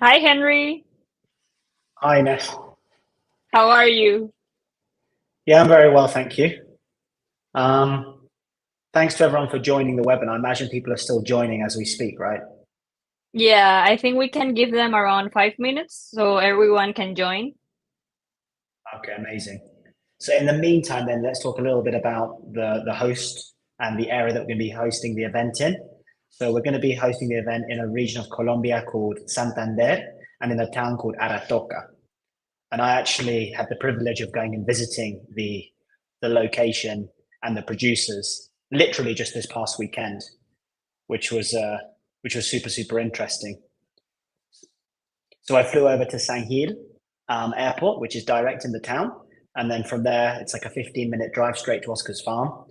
Hi, Henry. Hi, Ines. How are you? Yeah, I'm very well, thank you. Um, Thanks to everyone for joining the webinar. I imagine people are still joining as we speak, right? Yeah, I think we can give them around 5 minutes so everyone can join. Okay, amazing. So in the meantime, then let's talk a little bit about the host and the area that we're going to be hosting the event in. So we're going to be hosting the event in a region of Colombia called Santander and in a town called Aratoca. And I actually had the privilege of going and visiting the location and the producers literally just this past weekend, which was uh, which was super interesting. So I flew over to San Gil airport, which is direct in the town, and then from there it's like a 15-minute drive straight to Oscar's farm.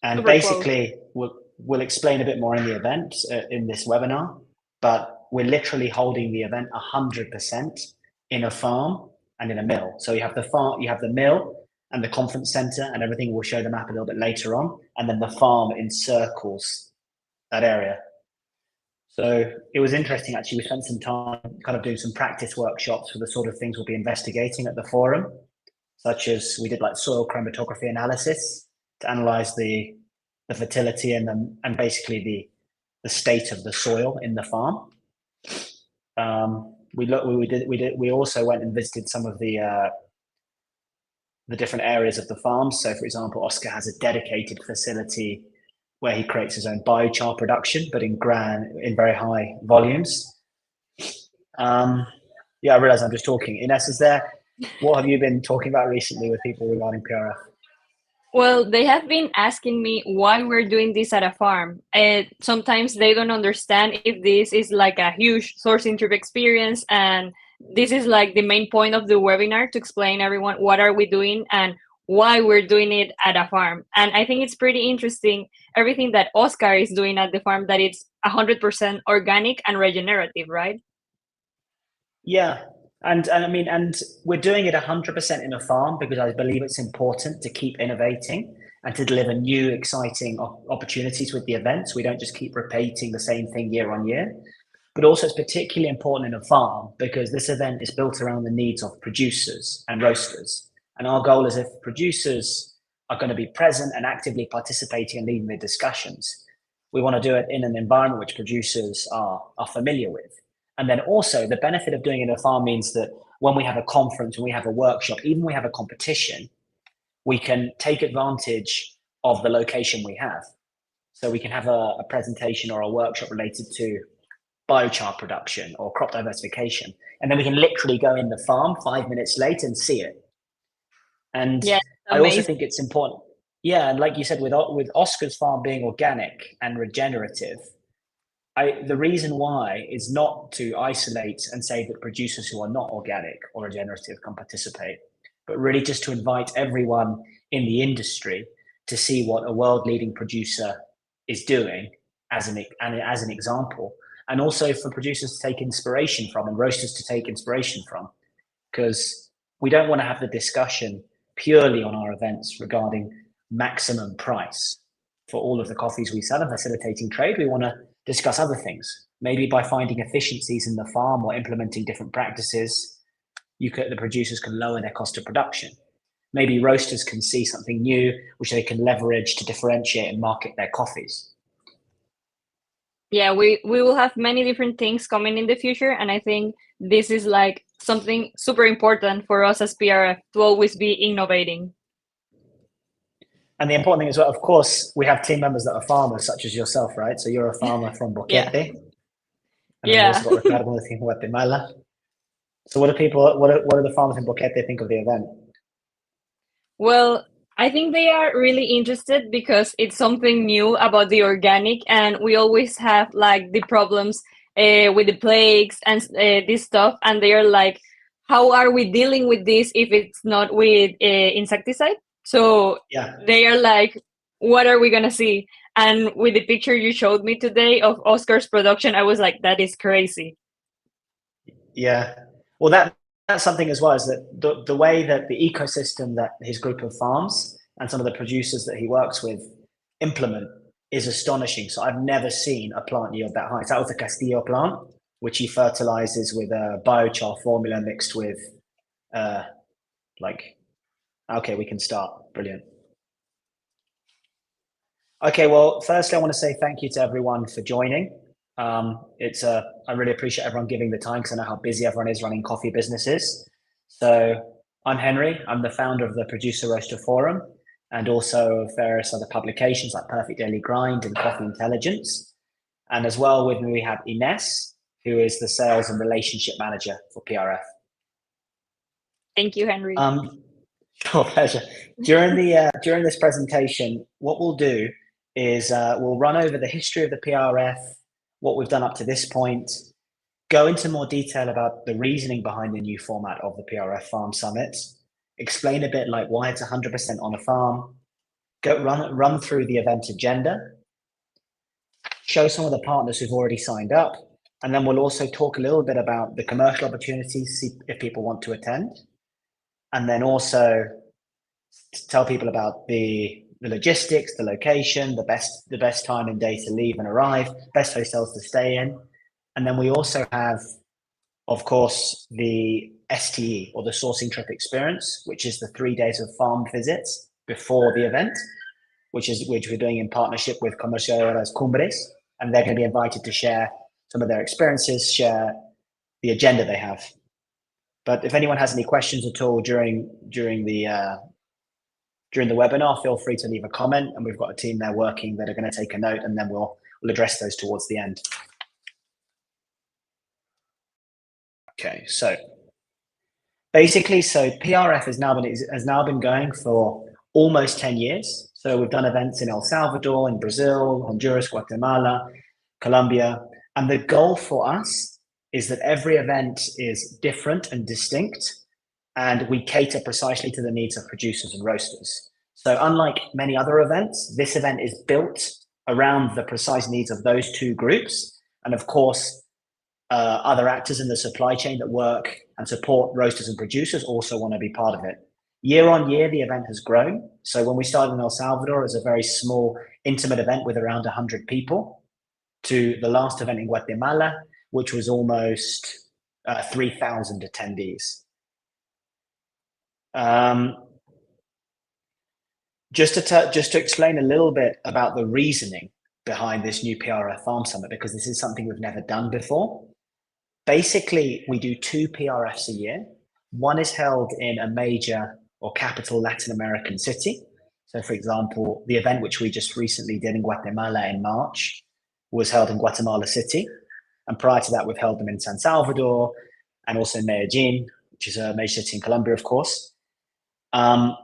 And Super close. basically, we'll explain a bit more in the event in this webinar, but we're literally holding the event 100% in a farm and in a mill. So you have the farm, you have the mill and the conference center, and everything. We'll show the map a little bit later on, and then the farm encircles that area. So it was interesting, actually. We spent some time kind of doing some practice workshops for the sort of things we'll be investigating at the forum, such as we did like soil chromatography analysis to analyze the fertility and basically the state of the soil in the farm. We also went and visited some of the different areas of the farm. So, for example, Oscar has a dedicated facility where he creates his own biochar production, but in very high volumes. Um, yeah, I realize I'm just talking. Ines, what have you been talking about recently with people regarding PRF? Well, they have been asking me why we're doing this at a farm. And sometimes they don't understand if this is like a huge sourcing trip experience and this is like the main point of the webinar to explain everyone what are we doing and why we're doing it at a farm. And I think it's pretty interesting everything that Oscar is doing at the farm that it's 100% organic and regenerative, right? Yeah, and I mean, and we're doing it 100% in a farm because I believe it's important to keep innovating and to deliver new, exciting opportunities with the events. We don't just keep repeating the same thing year on year. But also, it's particularly important in a farm because this event is built around the needs of producers and roasters. And our goal is if producers are going to be present and actively participating and leading the discussions, we want to do it in an environment which producers are familiar with. And then also, the benefit of doing it in a farm means that when we have a conference, when we have a workshop, even when we have a competition, we can take advantage of the location we have. So we can have a presentation or a workshop related to biochar production or crop diversification. And then we can literally go in the farm 5 minutes later and see it. And Yeah, I also amazing. think it's important. Yeah, and like you said, with Oscar's farm being organic and regenerative, the reason why is not to isolate and say that producers who are not organic or regenerative can participate, but really just to invite everyone in the industry to see what a world leading producer is doing as an example, and also for producers to take inspiration from and roasters to take inspiration from, because we don't want to have the discussion purely on our events regarding maximum price for all of the coffees we sell and facilitating trade. We want to discuss other things, maybe by finding efficiencies in the farm or implementing different practices. The producers can lower their cost of production. Maybe roasters can see something new which they can leverage to differentiate and market their coffees. Yeah, we will have many different things coming in the future, and I think this is like something super important for us as PRF to always be innovating. And the important thing is, well, of course, we have team members that are farmers, such as yourself, right? So you're a farmer from Yeah. Boquete, and then we've Yeah. also got Ricardo on the team from Guatemala. So what do the farmers in Boquete think of the event? Well, I think they are really interested because it's something new about the organic, and we always have like the problems with the plagues and this stuff, and they are like, how are we dealing with this if it's not with insecticide? So Yeah, they are like, what are we gonna see? And with the picture you showed me today of Oscar's production, I was like, that is crazy. yeah. Well, that's something as well, is that the way that the ecosystem that his group of farms and some of the producers that he works with implement is astonishing. So I've never seen a plant yield that high. So that was the Castillo plant. which he fertilizes with a biochar formula mixed with okay, we can start. Brilliant. Okay, well, firstly, I want to say thank you to everyone for joining. I really appreciate everyone giving the time because I know how busy everyone is running coffee businesses. So I'm Henry. I'm the founder of the Producer Roaster Forum and also of various other publications like Perfect Daily Grind and Coffee Intelligence. And as well with me, we have Ines, who is the Sales and Relationship Manager for PRF. Thank you, Henry. Sure, pleasure. During this presentation, what we'll do is we'll run over the history of the PRF, what we've done up to this point, go into more detail about the reasoning behind the new format of the PRF Farm Summit, explain a bit like why it's 100% on a farm, run through the event agenda, show some of the partners who've already signed up, and then we'll also talk a little bit about the commercial opportunities, see if people want to attend, and then also tell people about the logistics, the location, the best time and day to leave and arrive, best hotels to stay in. And then we also have, of course, the STE or the sourcing trip experience, which is the 3 days of farm visits before the event, which we're doing in partnership with Comerciadoras Cumbres. And they're going to be invited to share some of their experiences, share the agenda they have. But if anyone has any questions at all during the webinar, feel free to leave a comment, and we've got a team there working that are going to take a note, and then we'll address those towards the end. Okay, so basically, PRF has now been going for almost 10 years. So we've done events in El Salvador, in Brazil, Honduras, Guatemala, Colombia, and the goal for us is that every event is different and distinct, and we cater precisely to the needs of producers and roasters. So unlike many other events, this event is built around the precise needs of those two groups. And of course, other actors in the supply chain that work and support roasters and producers also want to be part of it. Year on year, the event has grown. So when we started in El Salvador, it was a very small, intimate event with around 100 people, to the last event in Guatemala, which was almost 3,000 attendees. Just to explain a little bit about the reasoning behind this new PRF Farm Summit, because this is something we've never done before. Basically, we do 2 PRFs a year. One is held in a major or capital Latin American city. So for example, the event which we just recently did in Guatemala in March was held in Guatemala City. And prior to that, we've held them in San Salvador and also in Medellin, which is a major city in Colombia, of course. And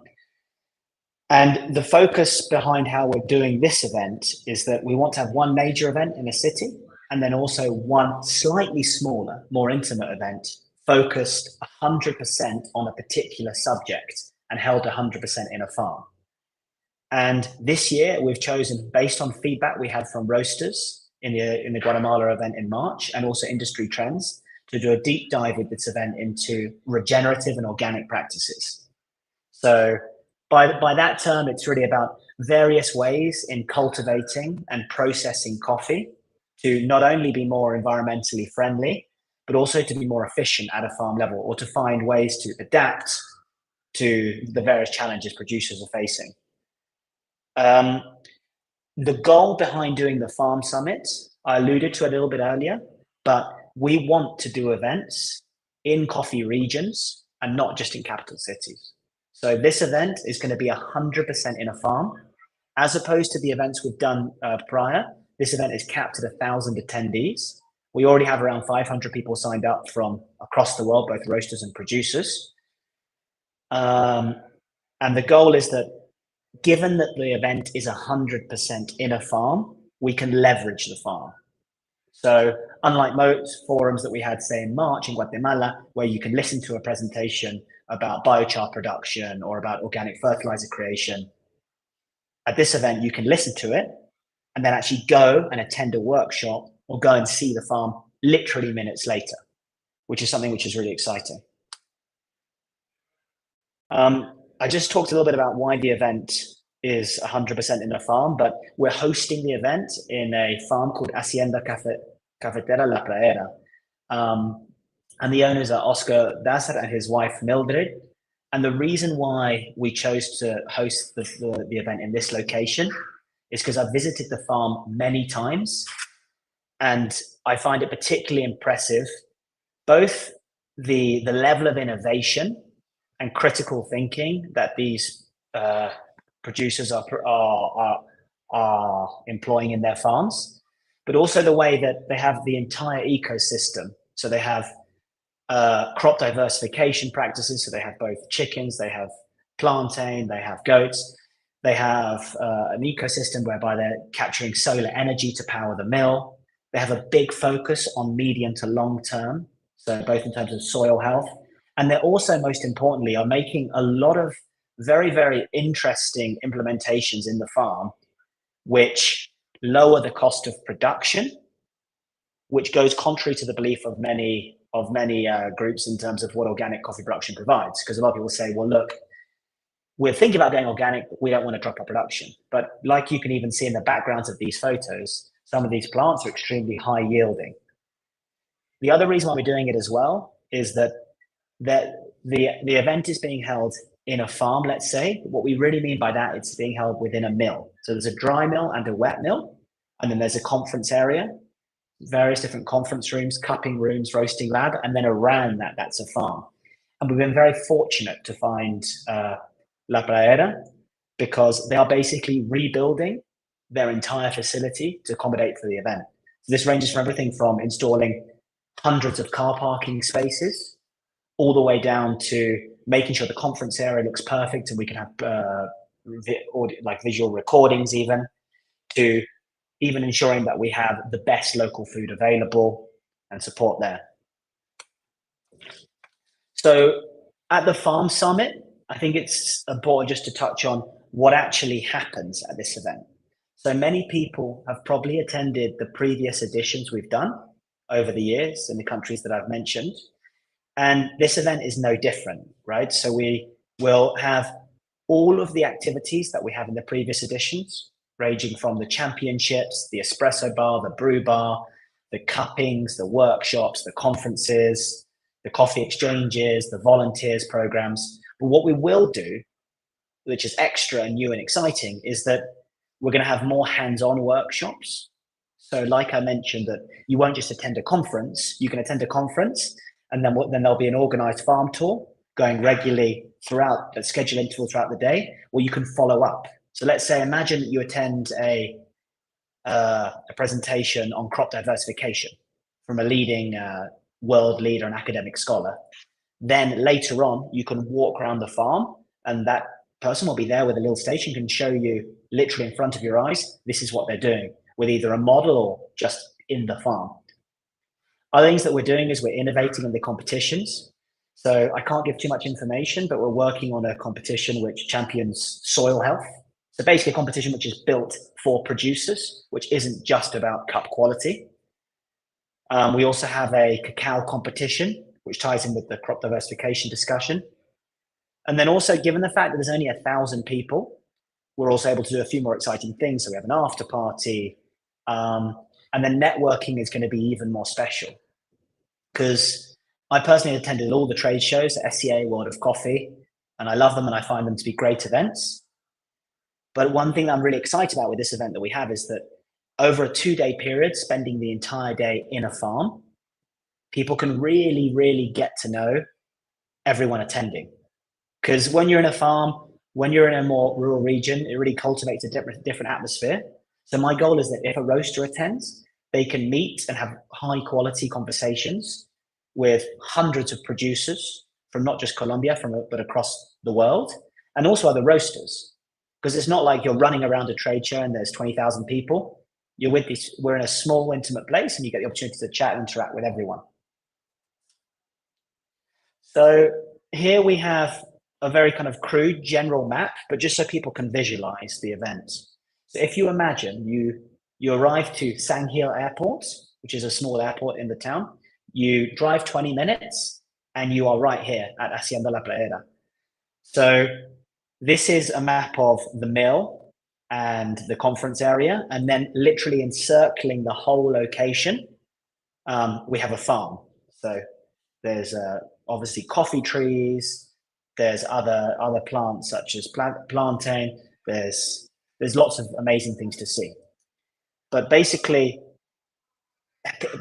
the focus behind how we're doing this event is that we want to have one major event in a city and then also one slightly smaller, more intimate event focused 100% on a particular subject and held 100% in a farm. And this year we've chosen, based on feedback we had from roasters in the Guatemala event in March and also industry trends, to do a deep dive with this event into regenerative and organic practices. So by that term, it's really about various ways in cultivating and processing coffee to not only be more environmentally friendly, but also to be more efficient at a farm level, or to find ways to adapt to the various challenges producers are facing. The goal behind doing the Farm Summit, I alluded to a little bit earlier, but we want to do events in coffee regions and not just in capital cities. So this event is going to be 100% in a farm, as opposed to the events we've done prior. This event is capped at 1,000 attendees. We already have around 500 people signed up from across the world, both roasters and producers. And the goal is that given that the event is 100% in a farm, we can leverage the farm. So unlike most forums that we had, say, in March in Guatemala, where you can listen to a presentation about biochar production or about organic fertilizer creation, at this event, you can listen to it and then actually go and attend a workshop or go and see the farm literally minutes later, which is something which is really exciting. I just talked a little bit about why the event is 100% in a farm, but we're hosting the event in a farm called Hacienda Cafetera La Pradera, And the owners are Oscar Dasser and his wife Mildred. And the reason why we chose to host the event in this location is because I've visited the farm many times, and I find it particularly impressive, both the level of innovation and critical thinking that these producers are employing in their farms, but also the way that they have the entire ecosystem. So they have crop diversification practices. So they have both chickens, they have plantain, they have goats. They have an ecosystem whereby they're capturing solar energy to power the mill. They have a big focus on medium to long term, so both in terms of soil health. And they're also, most importantly, are making a lot of very, very interesting implementations in the farm, which lower the cost of production, which goes contrary to the belief of many groups in terms of what organic coffee production provides. Because a lot of people say, well, look, we're thinking about going organic, but we don't want to drop our production. But like you can even see in the backgrounds of these photos, some of these plants are extremely high yielding. The other reason why we're doing it as well is that the event is being held in a farm, let's say. What we really mean by that, it's being held within a mill. So there's a dry mill and a wet mill, and then there's a conference area, various different conference rooms, cupping rooms, roasting lab, and then around that, that's a farm. And we've been very fortunate to find La Pradera, because they are basically rebuilding their entire facility to accommodate for the event. So this ranges from everything from installing hundreds of car parking spaces all the way down to making sure the conference area looks perfect and we can have like visual recordings, even to even ensuring that we have the best local food available and support there. So at the Farm Summit, I think it's important just to touch on what actually happens at this event. So many people have probably attended the previous editions we've done over the years in the countries that I've mentioned. And this event is no different, right? So we will have all of the activities that we have in the previous editions, ranging from the championships, the espresso bar, the brew bar, the cuppings, the workshops, the conferences, the coffee exchanges, the volunteers programs. But what we will do, which is extra and new and exciting, is that we're going to have more hands-on workshops. So like I mentioned, that you won't just attend a conference, you can attend a conference and then there'll be an organized farm tour going regularly throughout, at scheduled intervals throughout the day, or you can follow up. So let's say, imagine you attend a presentation on crop diversification from a leading world leader and academic scholar. Then later on, you can walk around the farm and that person will be there with a little station, can show you literally in front of your eyes, this is what they're doing, with either a model or just in the farm. Other things that we're doing is we're innovating in the competitions. So I can't give too much information, but we're working on a competition which champions soil health. So basically a competition which is built for producers, which isn't just about cup quality. We also have a cacao competition, which ties in with the crop diversification discussion. And then also, given the fact that there's only 1,000 people, we're also able to do a few more exciting things. So we have an after party, and then networking is going to be even more special, because I personally attended all the trade shows at SCA, World of Coffee, and I love them and I find them to be great events. But one thing that I'm really excited about with this event that we have is that over a 2-day period, spending the entire day in a farm, people can really, really get to know everyone attending. Because when you're in a farm, when you're in a more rural region, it really cultivates a different atmosphere. So my goal is that if a roaster attends, they can meet and have high quality conversations with hundreds of producers from not just Colombia, but across the world, and also other roasters. Because it's not like you're running around a trade show and there's 20,000 people. We're in a small, intimate place, and you get the opportunity to chat and interact with everyone. So here we have a very kind of crude general map, but just so people can visualize the event. So if you imagine you arrive to San Gil Airport, which is a small airport in the town, you drive 20 minutes and you are right here at Hacienda La Pradera. So this is a map of the mill and the conference area, and then literally encircling the whole location, we have a farm. So there's obviously coffee trees. There's other plants such as plantain. There's lots of amazing things to see. But basically,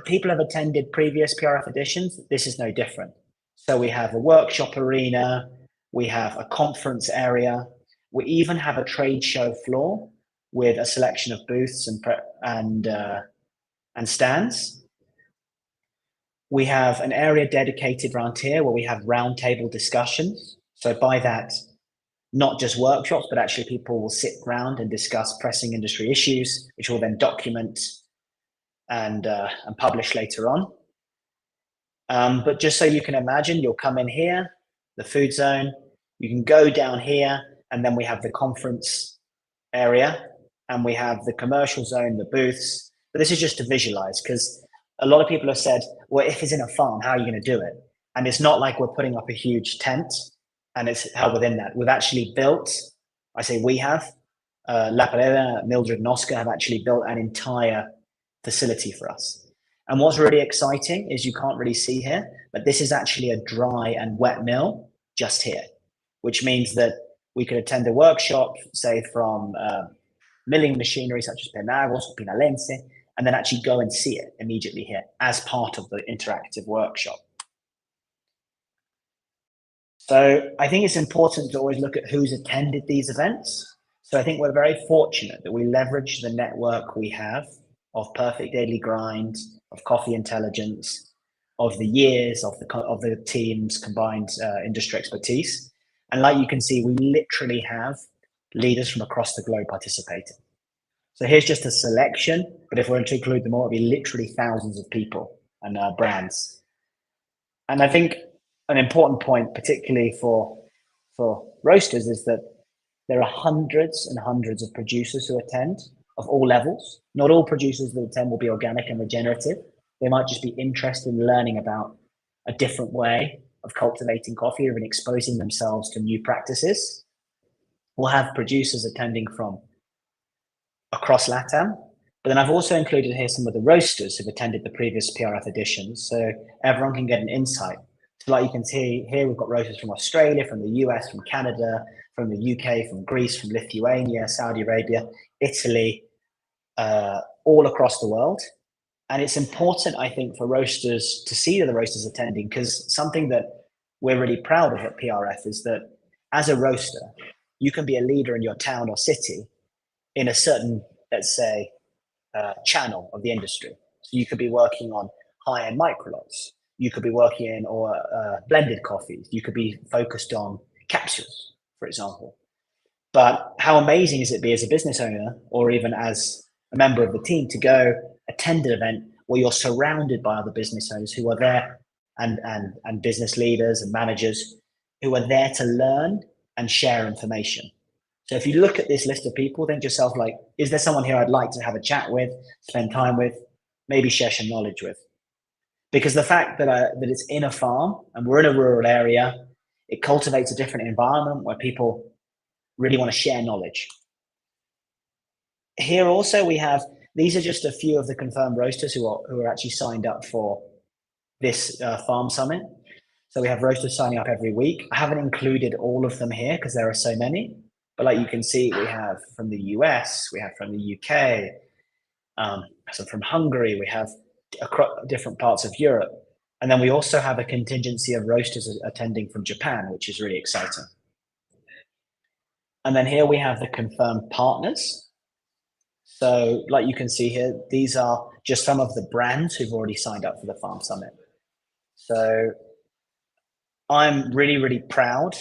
people have attended previous PRF editions. This is no different. So we have a workshop arena, we have a conference area, we even have a trade show floor with a selection of booths and stands. We have an area dedicated around here where we have roundtable discussions. So by that, not just workshops, but actually people will sit around and discuss pressing industry issues, which will then document and publish later on. But just so you can imagine, you'll come in here, the food zone, you can go down here, and then we have the conference area, and we have the commercial zone, the booths. But this is just to visualize, because a lot of people have said, well, if it's in a farm, how are you going to do it? And it's not like we're putting up a huge tent and it's held within that. We've actually built, I say we have, La Pareda, Mildred and Oscar have actually built an entire facility for us. And what's really exciting is you can't really see here, but this is actually a dry and wet mill just here, which means that we could attend a workshop, say from milling machinery such as Penagos or Pinalense, and then actually go and see it immediately here as part of the interactive workshop. So I think it's important to always look at who's attended these events. So I think we're very fortunate that we leverage the network we have of Perfect Daily Grind, of Coffee Intelligence, of the years of the team's combined industry expertise. And like you can see, we literally have leaders from across the globe participating. So here's just a selection, but if we're to include them all, it'll be literally thousands of people and brands. And I think an important point, particularly for roasters, is that there are hundreds and hundreds of producers who attend of all levels. Not all producers that attend will be organic and regenerative. They might just be interested in learning about a different way of cultivating coffee or even exposing themselves to new practices. We'll have producers attending from across LATAM, but then I've also included here some of the roasters who've attended the previous PRF editions, so everyone can get an insight. So like you can see here, we've got roasters from Australia, from the US, from Canada, from the UK, from Greece, from Lithuania, Saudi Arabia, Italy, all across the world. And it's important, I think, for roasters to see the roasters attending, because something that we're really proud of at PRF is that as a roaster, you can be a leader in your town or city in a certain, let's say, channel of the industry. So you could be working on high-end microlots. You could be working in blended coffees. You could be focused on capsules, for example. But how amazing is it be as a business owner or even as a member of the team to go attend an event where you're surrounded by other business owners who are there and business leaders and managers who are there to learn and share information. So if you look at this list of people, think to yourself, like, is there someone here I'd like to have a chat with, spend time with, maybe share some knowledge with? Because the fact that it's in a farm and we're in a rural area, it cultivates a different environment where people really want to share knowledge. Here also we have, these are just a few of the confirmed roasters who are actually signed up for this farm summit. So we have roasters signing up every week. I haven't included all of them here because there are so many. But like you can see, we have from the US, we have from the UK, so from Hungary, we have different parts of Europe. And then we also have a contingency of roasters attending from Japan, which is really exciting. And then here we have the confirmed partners. So like you can see here, these are just some of the brands who've already signed up for the Farm Summit. So I'm really, really proud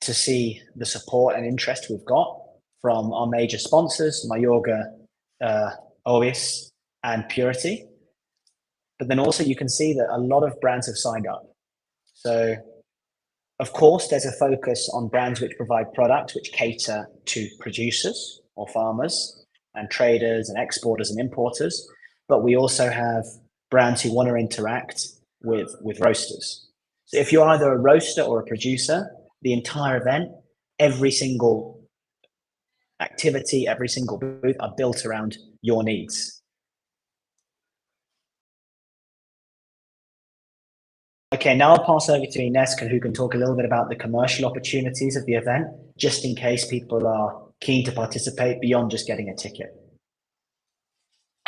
to see the support and interest we've got from our major sponsors, Mayorga, Ovis, and Purity. But then also you can see that a lot of brands have signed up. So of course, there's a focus on brands which provide products which cater to producers or farmers and traders and exporters and importers. But we also have brands who want to interact with roasters. So if you're either a roaster or a producer, the entire event, every single activity, every single booth are built around your needs. Okay, now I'll pass over to Ines, who can talk a little bit about the commercial opportunities of the event, just in case people are keen to participate beyond just getting a ticket.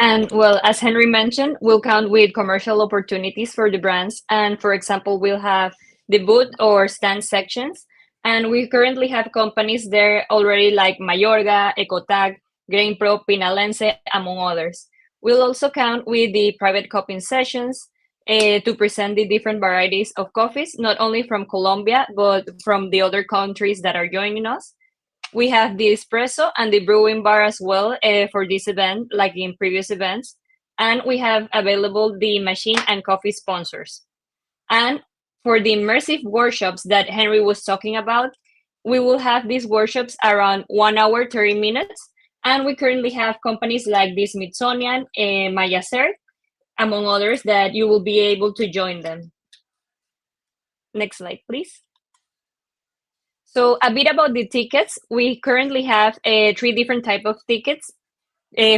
And well, as Henry mentioned, we'll count with commercial opportunities for the brands. And for example, we'll have the booth or stand sections. And we currently have companies there already like Mayorga, Ecotag, GrainPro, Pinalense, among others. We'll also count with the private cupping sessions to present the different varieties of coffees, not only from Colombia, but from the other countries that are joining us. We have the espresso and the brewing bar as well for this event, like in previous events. And we have available the machine and coffee sponsors. And for the immersive workshops that Henry was talking about, we will have these workshops around 1 hour, 30 minutes. And we currently have companies like the Smithsonian, Mayacer, among others, that you will be able to join them. Next slide, please. So a bit about the tickets. We currently have 3 different type of tickets.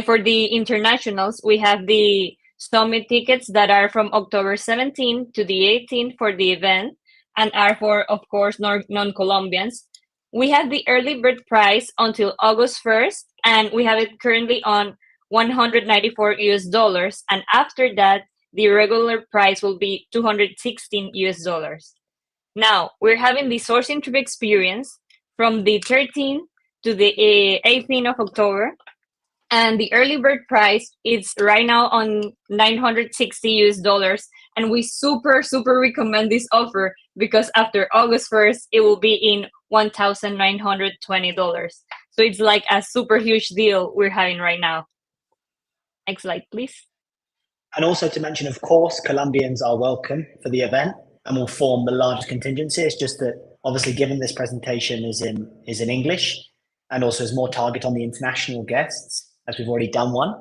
For the internationals, we have the summit tickets that are from October 17 to the 18th for the event and are for, of course, non-Colombians. We have the early bird price until August 1st, and we have it currently on 194 US dollars. And after that, the regular price will be 216 US dollars. Now, we're having the sourcing trip experience from the 13th to the 18th of October. And the early bird price is right now on 960 US dollars. And we super recommend this offer because after August 1st, it will be in $1,920. So it's like a super huge deal we're having right now. Next slide, please. And also to mention, of course, Colombians are welcome for the event and will form the largest contingency. It's just that obviously, given this presentation is in English and also is more target on the international guests, as we've already done one.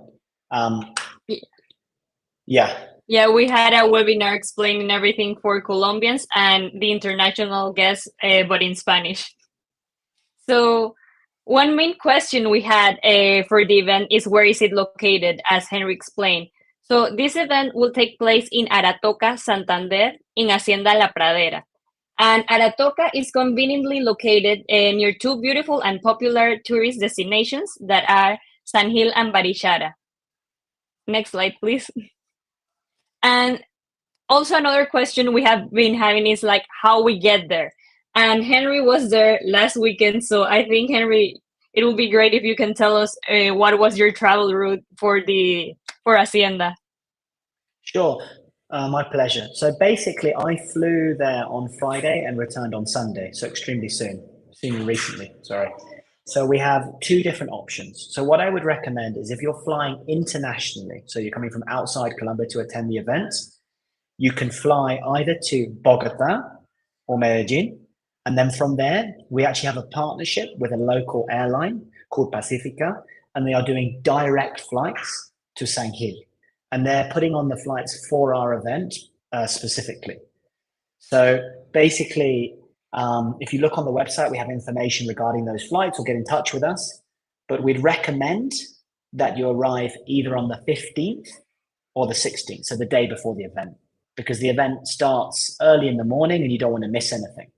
Yeah, we had a webinar explaining everything for Colombians and the international guests, but in Spanish. So one main question we had for the event is where is it located, as Henry explained. So this event will take place in Aratoca, Santander, in Hacienda La Pradera. And Aratoca is conveniently located near 2 beautiful and popular tourist destinations that are San Gil and Barichara. Next slide, please. And also another question we have been having is like how we get there. And Henry was there last weekend, so I think, Henry, it will be great if you can tell us what was your travel route for Hacienda. Sure, my pleasure. So basically, I flew there on Friday and returned on Sunday, so extremely recently, sorry. So we have 2 different options. So what I would recommend is if you're flying internationally, so you're coming from outside Colombia to attend the event, you can fly either to Bogota or Medellin. And then from there, we actually have a partnership with a local airline called Pacifica, and they are doing direct flights to San Gil. And they're putting on the flights for our event specifically. So basically, if you look on the website, we have information regarding those flights, or get in touch with us. But we'd recommend that you arrive either on the 15th or the 16th, so the day before the event, because the event starts early in the morning and you don't want to miss anything.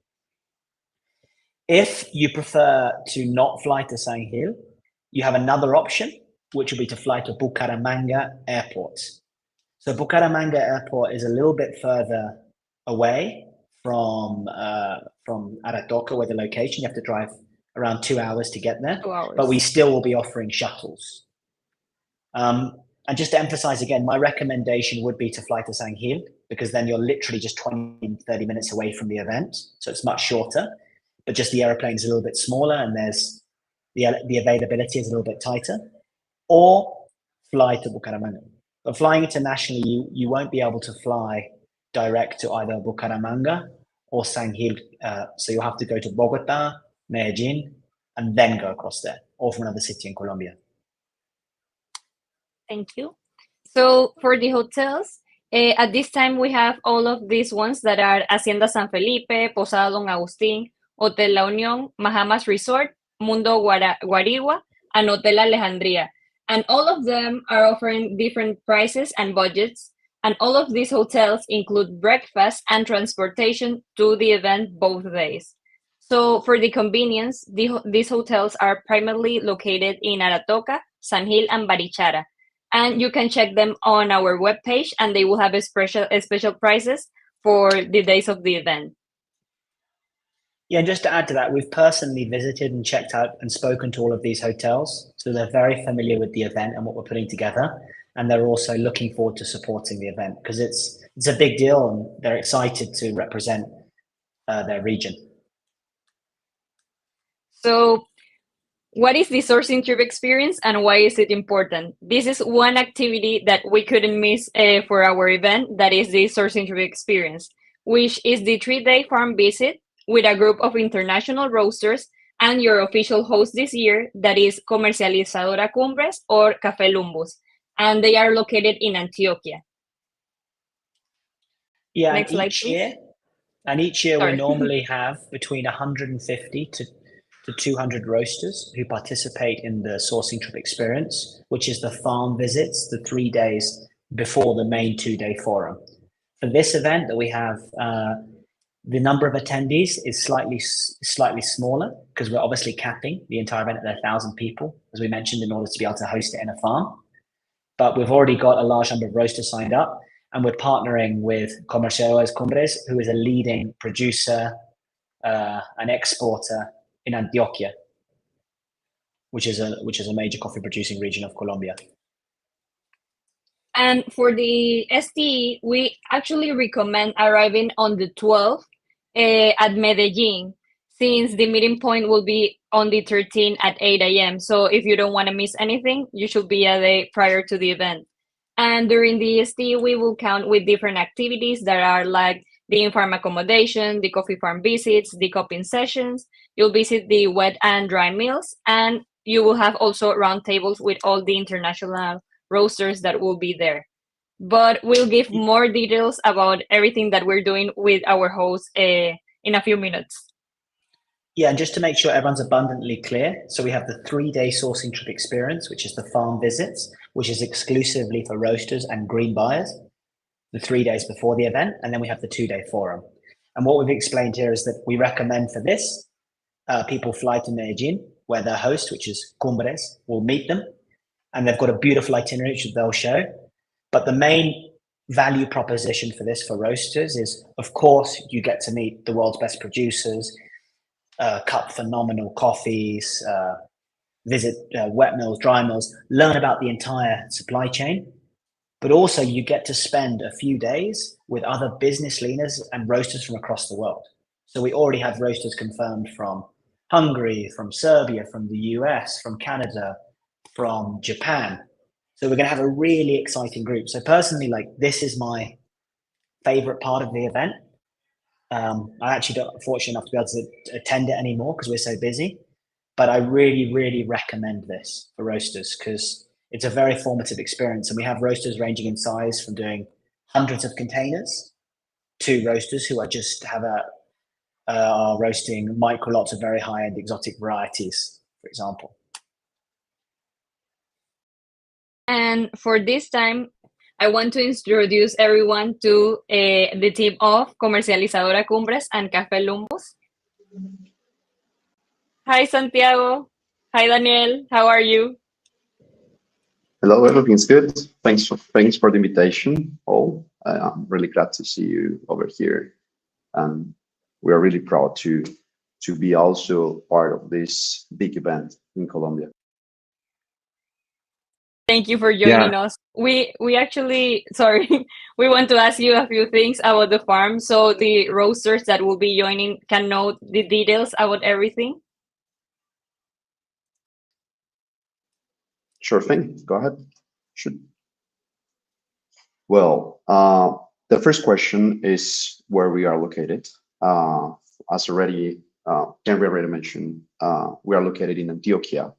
If you prefer to not fly to San Gil, you have another option, which will be to fly to Bucaramanga Airport. So Bucaramanga Airport is a little bit further away from Aratoca, where the location. You have to drive around 2 hours to get there, 2 hours. But we still will be offering shuttles. And just to emphasize again, my recommendation would be to fly to San Gil, because then you're literally just 20, 30 minutes away from the event. So it's much shorter, but just the airplane is a little bit smaller and there's the availability is a little bit tighter. Or fly to Bucaramanga. But flying internationally, you won't be able to fly direct to either Bucaramanga or San Gil. So you'll have to go to Bogota, Medellin, and then go across there, or from another city in Colombia. Thank you. So for the hotels, at this time we have all of these ones that are Hacienda San Felipe, Posada Don Agustín, Hotel La Unión, Mahamas Resort, Mundo Guarigua, and Hotel Alejandría. And all of them are offering different prices and budgets. And all of these hotels include breakfast and transportation to the event both days. So for the convenience, these hotels are primarily located in Aratoca, San Gil, and Barichara. And you can check them on our webpage, and they will have special prices for the days of the event. Yeah, and just to add to that, we've personally visited and checked out and spoken to all of these hotels. So they're very familiar with the event and what we're putting together. And they're also looking forward to supporting the event because it's a big deal and they're excited to represent their region. So what is the sourcing trip experience and why is it important? This is one activity that we couldn't miss for our event, that is the sourcing trip experience, which is the 3-day farm visit with a group of international roasters and your official host this year, that is Comercializadora Cumbres or Café Lumbus, and they are located in Antioquia. Yeah, Next slide, please. Each year we Sorry. normally have between 150 to 200 roasters who participate in the sourcing trip experience, which is the farm visits, the 3 days before the main 2-day forum. For this event that we have, the number of attendees is slightly smaller because we're obviously capping the entire event at 1,000 people, as we mentioned, in order to be able to host it in a farm. But we've already got a large number of roasters signed up, and we're partnering with Comercializadora Cumbres, who is a leading producer and exporter in Antioquia, which is a major coffee producing region of Colombia. And for the STE, we actually recommend arriving on the 12th at Medellin, since the meeting point will be on the 13th at 8 a.m. So if you don't want to miss anything, you should be a day prior to the event. And during the STE, we will count with different activities that are like the in-farm accommodation, the coffee farm visits, the cupping sessions. You'll visit the wet and dry mills, and you will have also roundtables with all the international roasters that will be there. But we'll give more details about everything that we're doing with our host in a few minutes. Yeah, and just to make sure everyone's abundantly clear, so we have the 3-day sourcing trip experience, which is the farm visits, which is exclusively for roasters and green buyers, the 3 days before the event, and then we have the 2-day forum. And what we've explained here is that we recommend for this, people fly to Medellin, where their host, which is Cumbres, will meet them, and they've got a beautiful itinerary which they'll show. But the main value proposition for this for roasters is, of course, you get to meet the world's best producers, cup phenomenal coffees, visit wet mills, dry mills, learn about the entire supply chain. But also you get to spend a few days with other business leaders and roasters from across the world. So we already have roasters confirmed from Hungary, from Serbia, from the US, from Canada, from Japan. So we're going to have a really exciting group. So personally, like, this is my favorite part of the event. I actually don't fortunate enough to be able to attend it anymore because we're so busy. But I really, really recommend this for roasters because it's a very formative experience. And we have roasters ranging in size from doing hundreds of containers to roasters who are just are roasting micro lots of very high-end exotic varieties, for example. And for this time, I want to introduce everyone to the team of Comercializadora Cumbres and Café Lumbus. Hi, Santiago. Hi, Daniel. How are you? Hello, everything's good. Thanks for the invitation, all. I'm really glad to see you over here, and we are really proud to be also part of this big event in Colombia. Thank you for joining us. We actually, sorry, we want to ask you a few things about the farm, so the roasters that will be joining can know the details about everything. Sure thing. Go ahead. Should. Well, the first question is where we are located. As Henry already mentioned, we are located in Antioquia.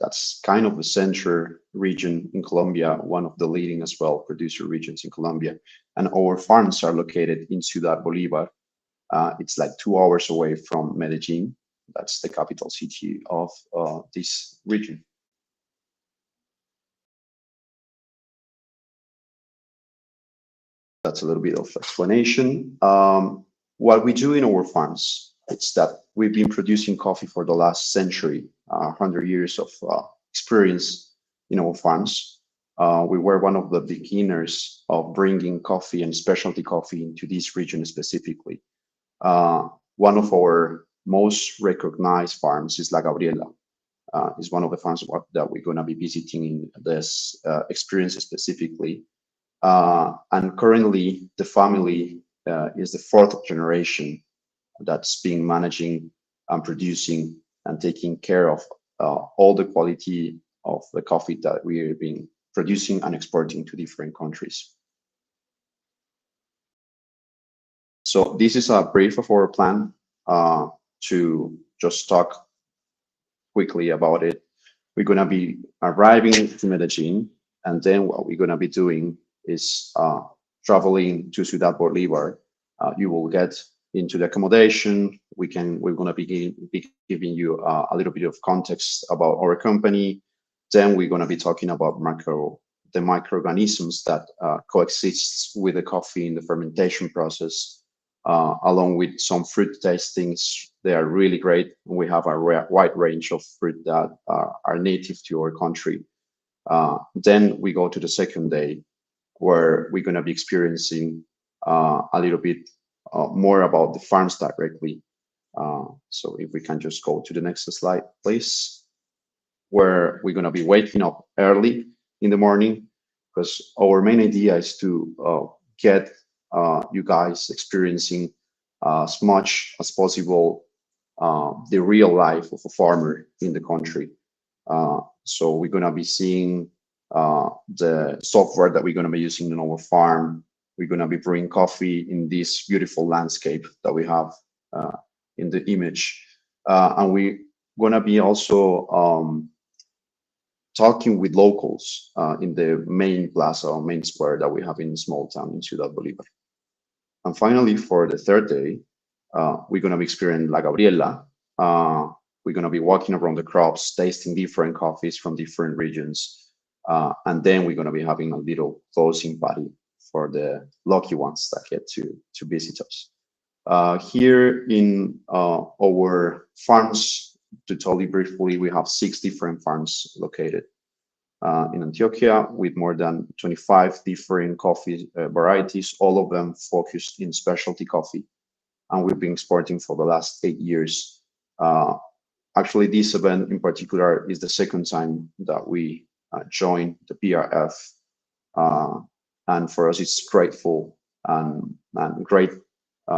That's kind of the center region in Colombia, one of the leading as well producer regions in Colombia. And our farms are located in Ciudad Bolívar. It's like 2 hours away from Medellin. That's the capital city of this region. that's a little bit of explanation. What we do in our farms, it's that we've been producing coffee for the last century, 100 years of experience in our farms. We were one of the beginners of bringing coffee and specialty coffee into this region specifically. One of our most recognized farms is La Gabriela. Is one of the farms that we're going to be visiting in this experience specifically. And currently, the family is the fourth generation that's been managing and producing and taking care of all the quality of the coffee that we have been producing and exporting to different countries. So this is a brief of our plan to just talk quickly about it. We're going to be arriving to Medellin, and then what we're going to be doing is traveling to Ciudad Bolivar. You will get into the accommodation. We're going to be giving you a little bit of context about our company. Then we're going to be talking about the microorganisms that coexist with the coffee in the fermentation process, along with some fruit tastings. They are really great. We have a wide range of fruit that are native to our country. Then we go to the second day, where we're going to be experiencing a little bit more about the farms directly. So if we can just go to the next slide, please, where we're going to be waking up early in the morning, because our main idea is to get you guys experiencing as much as possible the real life of a farmer in the country. So we're going to be seeing the software that we're going to be using in our farm. We're going to be brewing coffee in this beautiful landscape that we have in the image. And we're going to be also talking with locals in the main plaza or main square that we have in the small town in Ciudad Bolivar. And finally, for the third day, we're going to be experiencing La Gabriela. We're going to be walking around the crops, tasting different coffees from different regions. And then we're going to be having a little closing party for the lucky ones that get to visit us. Here in our farms, to tell you briefly, we have 6 different farms located in Antioquia with more than 25 different coffee varieties, all of them focused in specialty coffee. And we've been exporting for the last 8 years. Actually, this event in particular is the second time that we joined the PRF. And for us, it's grateful and great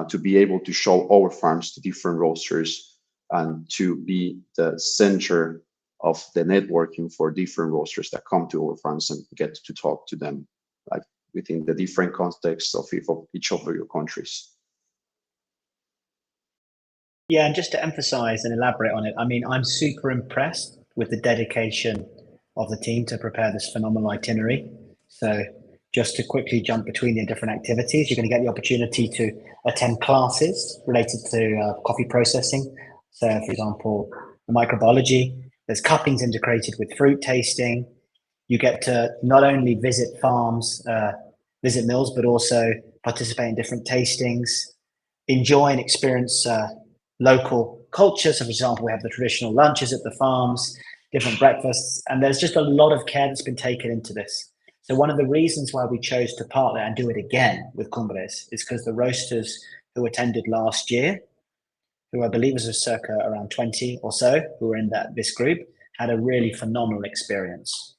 to be able to show our farms to different roasters and to be the center of the networking for different roasters that come to our farms and get to talk to them, like within the different contexts of each of your countries. Yeah, and just to emphasize and elaborate on it, I mean, I'm super impressed with the dedication of the team to prepare this phenomenal itinerary. So just to quickly jump between the different activities, you're going to get the opportunity to attend classes related to coffee processing. So, for example, the microbiology, there's cuppings integrated with fruit tasting. You get to not only visit farms, visit mills, but also participate in different tastings, enjoy and experience local culture. So, for example, we have the traditional lunches at the farms, different breakfasts, and there's just a lot of care that's been taken into this. So one of the reasons why we chose to partner and do it again with Cumbres is because the roasters who attended last year, who I believe was circa around 20 or so, who were in this group, had a really phenomenal experience.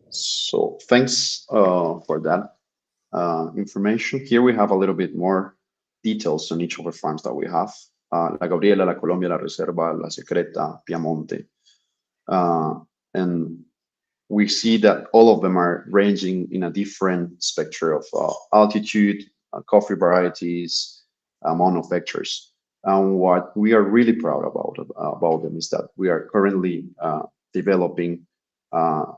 So thanks for that information. Here we have a little bit more details on each of the farms that we have. La Gabriela, La Colombia, La Reserva, La Secreta, Piamonte. And we see that all of them are ranging in a different spectrum of altitude, coffee varieties, amount of hectares. And what we are really proud about them is that we are currently developing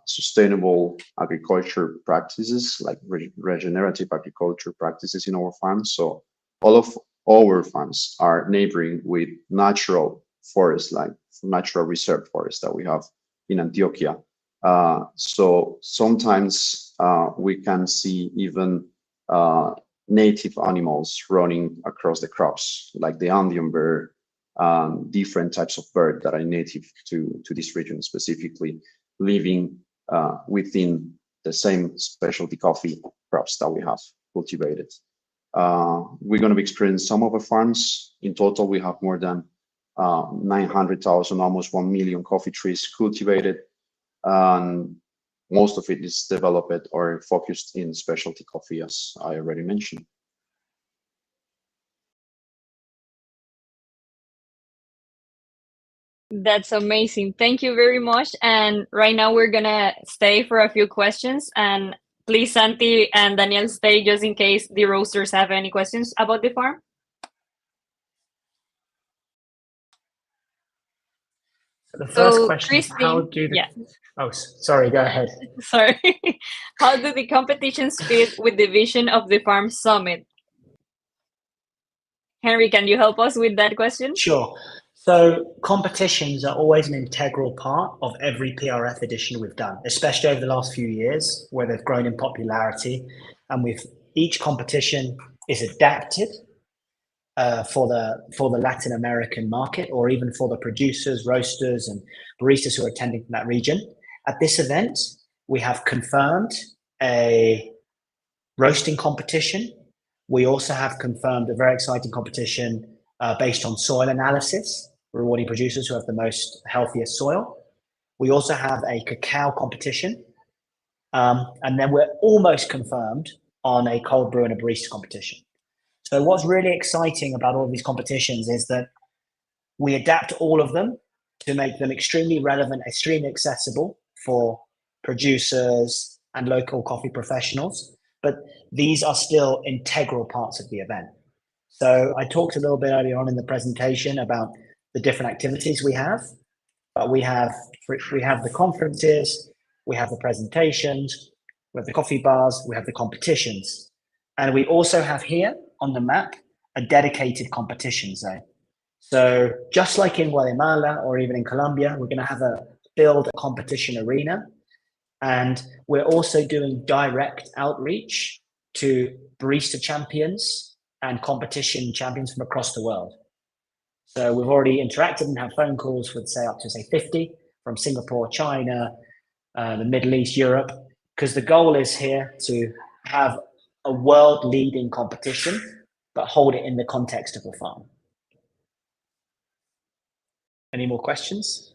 sustainable agriculture practices, like regenerative agriculture practices in our farms. So all of our farms are neighboring with natural forests, like natural reserve forests that we have in Antioquia. So sometimes we can see even native animals running across the crops, like the Andean bird, different types of bird that are native to this region, specifically living within the same specialty coffee crops that we have cultivated. We're going to be experiencing some of the farms. In total, we have more than 900,000, almost 1 million coffee trees cultivated. And most of it is developed or focused in specialty coffee, as I already mentioned. That's amazing. Thank you very much. And right now we're gonna stay for a few questions. And please, Santi and Daniel, stay just in case the roasters have any questions about the farm. The first So, question is how Christine, do the... yeah, Oh, sorry, go ahead. sorry. How do the competitions fit with the vision of the farm summit? Henry, can you help us with that question? Sure. So competitions are always an integral part of every PRF edition we've done, especially over the last few years where they've grown in popularity. And with each competition is adapted for the Latin American market, or even for the producers, roasters, and baristas who are attending from that region. At this event, we have confirmed a roasting competition. We also have confirmed a very exciting competition based on soil analysis, rewarding producers who have the most healthiest soil. We also have a cacao competition. And then we're almost confirmed on a cold brew and a barista competition. So what's really exciting about all of these competitions is that we adapt all of them to make them extremely relevant, extremely accessible for producers and local coffee professionals. But these are still integral parts of the event. So I talked a little bit earlier on in the presentation about the different activities we have. But we have the conferences, we have the presentations, we have the coffee bars, we have the competitions. And we also have here on the map a dedicated competition zone. So just like in Guatemala or even in Colombia, we're going to build a competition arena. And we're also doing direct outreach to barista champions and competition champions from across the world. So we've already interacted and had phone calls with, say, up to, say, 50 from Singapore, China, the Middle East, Europe, because the goal is here to have a world-leading competition, but hold it in the context of the farm. Any more questions?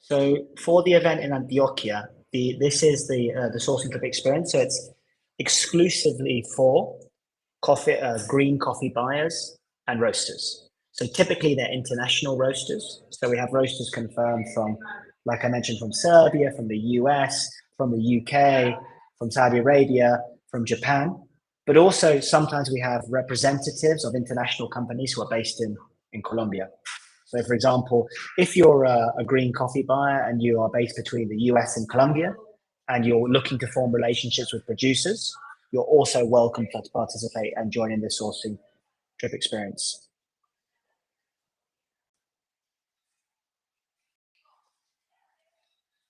So for the event in Antioquia, this is the sourcing trip experience. So it's exclusively for green coffee buyers and roasters. So typically they're international roasters. So we have roasters confirmed from, like I mentioned, from Serbia, from the US, from the UK, from Saudi Arabia, from Japan. But also sometimes we have representatives of international companies who are based in Colombia. So for example, if you're a green coffee buyer and you are based between the US and Colombia, and you're looking to form relationships with producers, you're also welcome to participate and join in this sourcing trip experience.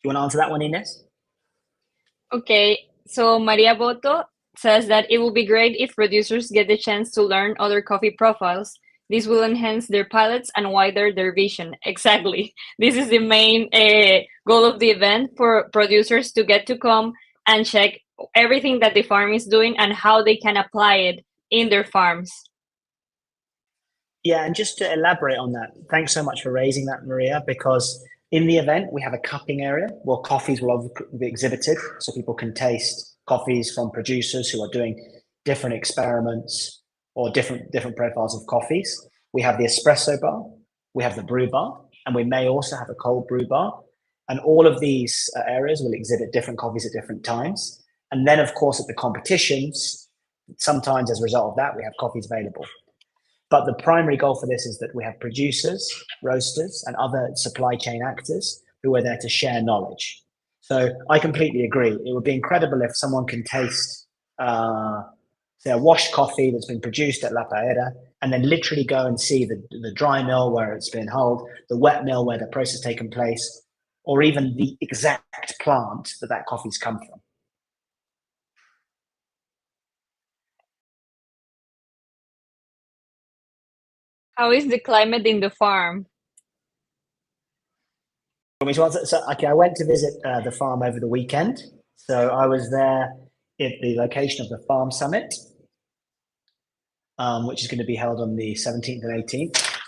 Do you want to answer that one, Ines? Okay, so Maria Boto says that it will be great if producers get the chance to learn other coffee profiles. This will enhance their palates and widen their vision. Exactly. This is the main goal of the event, for producers to get to come and check everything that the farm is doing and how they can apply it in their farms. Yeah, and just to elaborate on that, thanks so much for raising that, Maria, because in the event, we have a cupping area where coffees will be exhibited so people can taste coffees from producers who are doing different experiments or different profiles of coffees. We have the espresso bar, we have the brew bar, and we may also have a cold brew bar. And all of these areas will exhibit different coffees at different times. And then, of course, at the competitions, sometimes as a result of that, we have coffees available. But the primary goal for this is that we have producers, roasters, and other supply chain actors who are there to share knowledge. So I completely agree. It would be incredible if someone can taste, say, a washed coffee that's been produced at La Paera and then literally go and see the dry mill where it's been hulled, the wet mill where the process taken place, or even the exact plant that coffee's come from. How is the climate in the farm? So, okay, I went to visit the farm over the weekend. So I was there at the location of the Farm Summit, which is going to be held on the 17th and 18th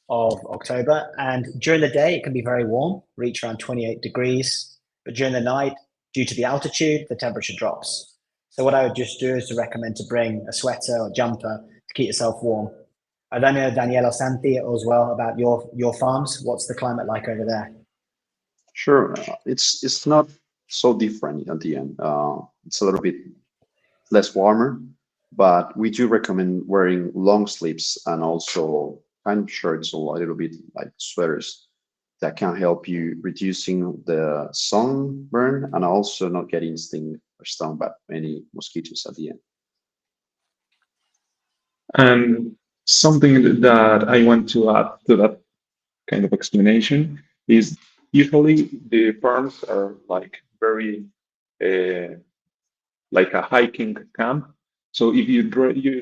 of October. And during the day, it can be very warm, reach around 28 degrees. But during the night, due to the altitude, the temperature drops. So what I would just do is to recommend to bring a sweater or jumper to keep yourself warm. I don't know, Daniela Santi, as well about your farms. What's the climate like over there? Sure, it's not so different at the end. It's a little bit less warmer, but we do recommend wearing long sleeves and also kind of shirts or a little bit like sweaters that can help you reducing the sunburn and also not getting stung or stung by any mosquitoes at the end. And something that I want to add to that kind of explanation is usually the farms are like very like a hiking camp. So if you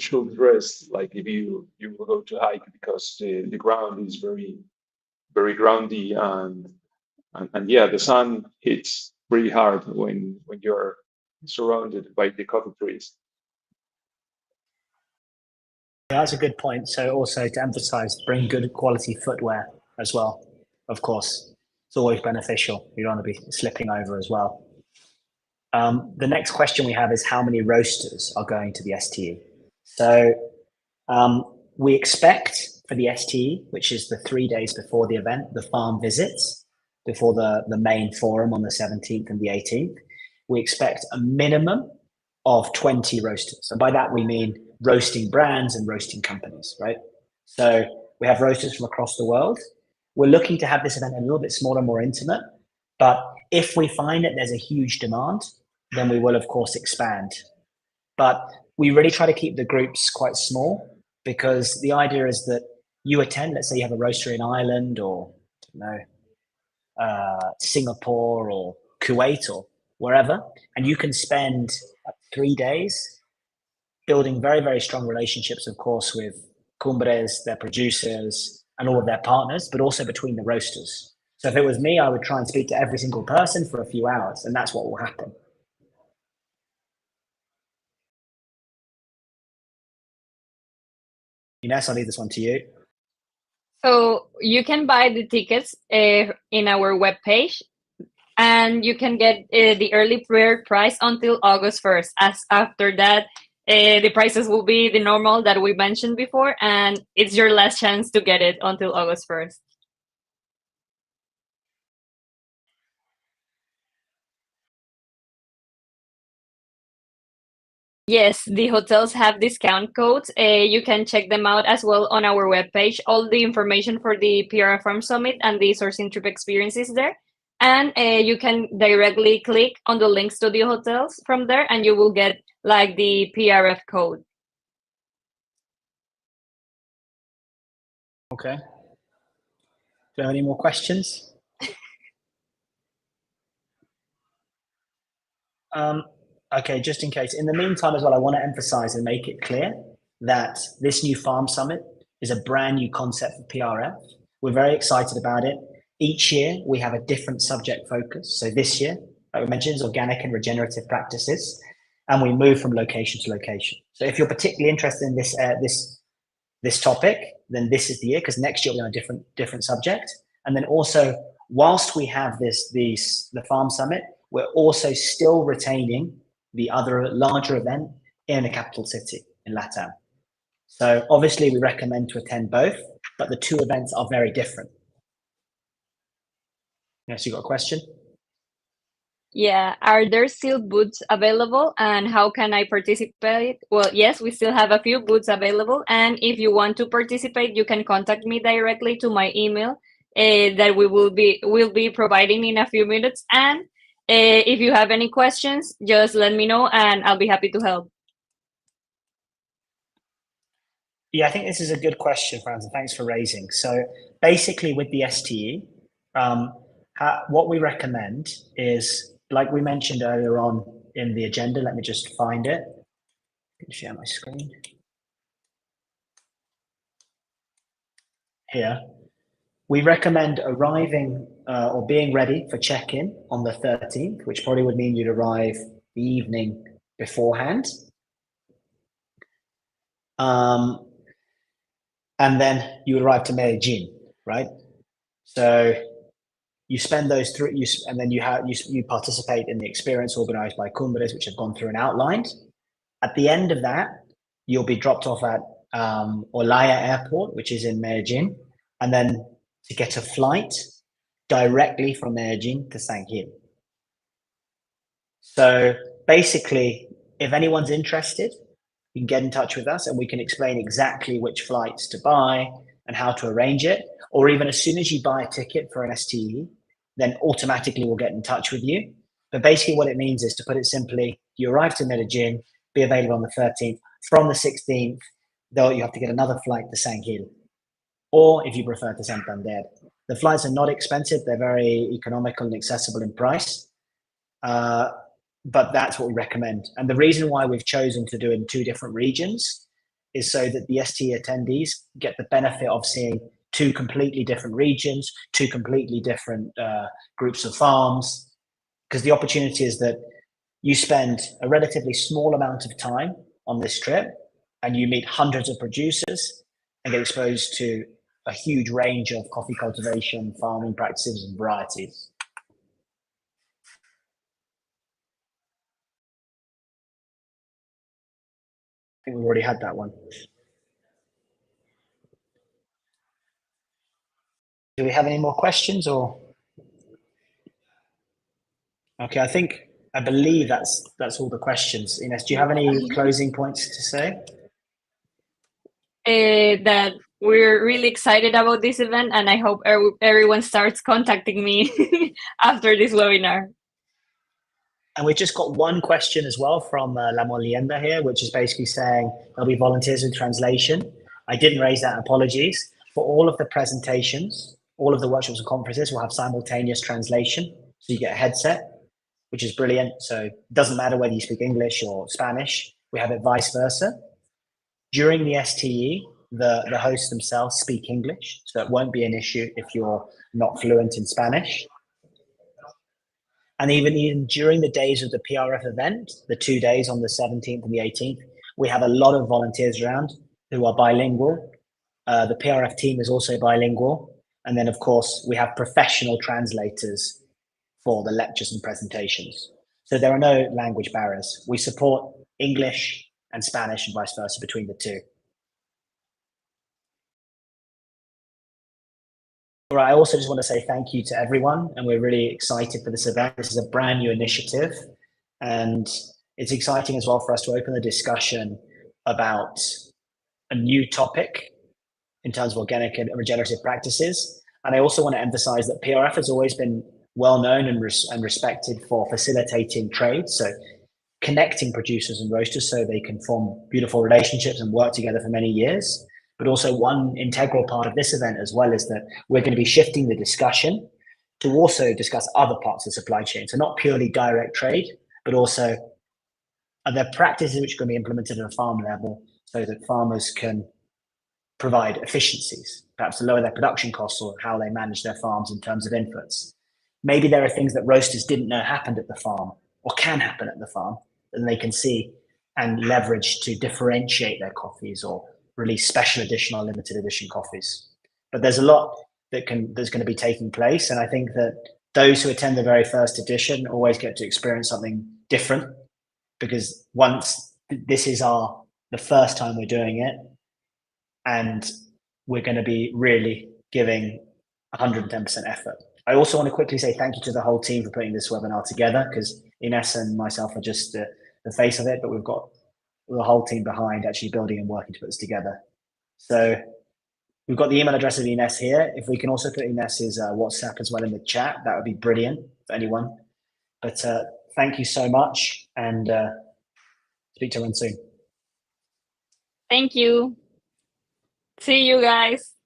should dress like if you will go to hike because the ground is very groundy and yeah, the sun hits pretty hard when you're surrounded by the coffee trees. Yeah, that's a good point. So also to emphasize, bring good quality footwear as well. Of course, it's always beneficial. You don't want to be slipping over as well. The next question we have is how many roasters are going to the STE? So we expect for the STE, which is the 3 days before the event, the farm visits, before the main forum on the 17th and the 18th, we expect a minimum of 20 roasters. And by that, we mean roasting brands and roasting companies, right? So we have roasters from across the world. We're looking to have this event a little bit smaller, more intimate. But if we find that there's a huge demand, then we will, of course, expand. But we really try to keep the groups quite small because the idea is that you attend, let's say you have a roastery in Ireland or, Singapore or Kuwait or wherever, and you can spend 3 days building very, very strong relationships, of course, with Cumbres, their producers, and all of their partners, but also between the roasters. So if it was me, I would try and speak to every single person for a few hours, and that's what will happen. Ines, I'll leave this one to you. So you can buy the tickets in our webpage, and you can get the early bird price until August 1st. As after that, the prices will be the normal that we mentioned before, and it's your last chance to get it until August 1st. Yes, the hotels have discount codes. You can check them out as well on our webpage. All the information for the PRF Farm Summit and the sourcing trip experience is there. And you can directly click on the links to the hotels from there, and you will get like the PRF code. Okay. Do you have any more questions? Okay, just in case. In the meantime, as well, I want to emphasize and make it clear that this new Farm Summit is a brand new concept for PRF. We're very excited about it. Each year, we have a different subject focus. So this year, like we mentioned, is organic and regenerative practices, and we move from location to location. So if you're particularly interested in this topic, then this is the year, because next year we're on a different subject. And then also, whilst we have the Farm Summit, we're also still retaining the other larger event in a capital city in LATAM. So obviously we recommend to attend both, but the two events are very different. Yes, you got a question? Yeah, are there still booths available and how can I participate? Well, yes, we still have a few booths available, and if you want to participate, you can contact me directly to my email that will be providing in a few minutes. And if you have any questions, just let me know and I'll be happy to help. Yeah, I think this is a good question, Franz, and thanks for raising. So basically with the STE, what we recommend is, like we mentioned earlier on in the agenda, let me just find it. I can share my screen. Here, we recommend arriving or being ready for check-in on the 13th, which probably would mean you'd arrive the evening beforehand. And then you would arrive to Medellin, right? So you spend those three, and then you participate in the experience organized by Cumbres, which have gone through and outlined. At the end of that, you'll be dropped off at Olaya Airport, which is in Medellin, and then to get a flight directly from Medellin to San Gil. So basically, if anyone's interested, you can get in touch with us and we can explain exactly which flights to buy and how to arrange it. Or even as soon as you buy a ticket for an STE, then automatically we'll get in touch with you. But basically what it means is, to put it simply, you arrive to Medellin, be available on the 13th. From the 16th, though, you have to get another flight to San Gil, or if you prefer to Santander. The flights are not expensive. They're very economical and accessible in price. But that's what we recommend. And the reason why we've chosen to do it in 2 different regions is so that the STE attendees get the benefit of seeing 2 completely different regions, 2 completely different groups of farms, because the opportunity is that you spend a relatively small amount of time on this trip and you meet hundreds of producers and get exposed to a huge range of coffee cultivation, farming practices and varieties. I think we've already had that one. Do we have any more questions or? Okay, I believe that's all the questions. Ines, do you have any closing points to say? That we're really excited about this event, and I hope everyone starts contacting me after this webinar. And we've just got one question as well from La Molienda here, which is basically saying there'll be volunteers with translation. I didn't raise that, apologies. For all of the presentations, all of the workshops and conferences will have simultaneous translation. So you get a headset, which is brilliant. So it doesn't matter whether you speak English or Spanish, we have it vice versa. During the STE, the hosts themselves speak English, so it won't be an issue if you're not fluent in Spanish. And even during the days of the PRF event, the 2 days on the 17th and the 18th, we have a lot of volunteers around who are bilingual. The PRF team is also bilingual. And then, of course, we have professional translators for the lectures and presentations. So there are no language barriers. We support English and Spanish and vice versa between the 2. All right, I also just want to say thank you to everyone, and we're really excited for this event. This is a brand new initiative, and it's exciting as well for us to open the discussion about a new topic in terms of organic and regenerative practices. And I also want to emphasize that PRF has always been well known and respected for facilitating trade, so connecting producers and roasters so they can form beautiful relationships and work together for many years. But also one integral part of this event as well is that we're going to be shifting the discussion to also discuss other parts of the supply chain. So not purely direct trade, but also are there practices which are going to be implemented at a farm level so that farmers can provide efficiencies, perhaps to lower their production costs or how they manage their farms in terms of inputs. Maybe there are things that roasters didn't know happened at the farm or can happen at the farm that they can see and leverage to differentiate their coffees or release special edition or limited edition coffees. But there's a lot that's going to be taking place. And I think that those who attend the very first edition always get to experience something different, because once this is the first time we're doing it, and we're going to be really giving 110% effort. I also want to quickly say thank you to the whole team for putting this webinar together, because Ines and myself are just the face of it, but we've got the whole team behind actually building and working to put this together. So we've got the email address of Ines here. If we can also put Ines's WhatsApp as well in the chat, that would be brilliant for anyone. But thank you so much, and speak to everyone soon. Thank you. See you guys.